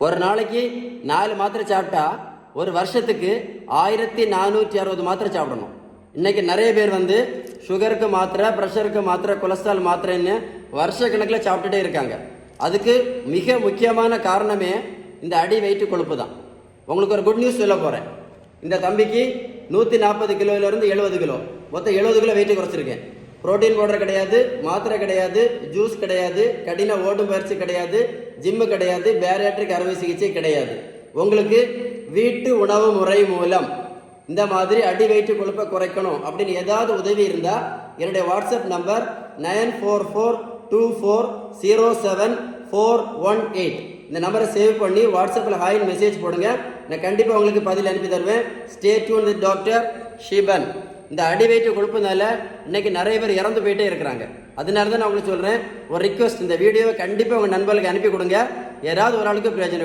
ஒரு நாளைக்கு 4 மாத்திரை சாப்பிட்டா ஒரு வருஷத்துக்கு 1460 மாத்திரை சாப்பிடணும். இன்னைக்கு நிறைய பேர் சுகருக்கு மாத்திரை, ப்ரெஷருக்கு மாத்திரை, கொலஸ்ட்ரால் மாத்திரைன்னு வருஷ கணக்கில் சாப்பிட்டுட்டே இருக்காங்க. அதுக்கு மிக முக்கியமான காரணமே இந்த அடி வெயிட் கொழுப்பு தான். உங்களுக்கு ஒரு குட் நியூஸ் சொல்ல போகிறேன். இந்த தம்பிக்கு 140 கிலோவிலேருந்து 70 கிலோ, மொத்தம் 70 கிலோ வெயிட் குறைச்சிருக்கேன். புரோட்டீன் பவுடர் கிடையாது, மாத்திரை கிடையாது, ஜூஸ் கிடையாது, கடின ஓடும் பயிற்சி கிடையாது, ஜிம்மு கிடையாது, பேரியாட்ரிக் அறுவை சிகிச்சை கிடையாது. உங்களுக்கு வீட்டு உணவு முறை மூலம் இந்த மாதிரி அடி வயிற்று கொழுப்பை குறைக்கணும் அப்படின்னு ஏதாவது உதவி இருந்தால் என்னுடைய வாட்ஸ்அப் நம்பர் 9442407418. இந்த நம்பரை சேவ் பண்ணி வாட்ஸ்அப்பில் ஹாய்னு மெசேஜ் போடுங்க. நான் கண்டிப்பாக உங்களுக்கு பதில் அனுப்பி தருவேன். Stay tuned with doctor Shiban. இந்த அடி வயிற்று கொழுப்புனால இன்னைக்கு நிறைய பேர் இறந்து போயிட்டே இருக்கிறாங்க. அதனால தான் நான் உங்களுக்கு சொல்கிறேன், ஒரு ரிக்வஸ்ட், இந்த வீடியோவை கண்டிப்பாக உங்கள் நண்பர்களுக்கு அனுப்பி கொடுங்க. யாராவது ஒரு ஆளுக்கு பிரயோஜனம்.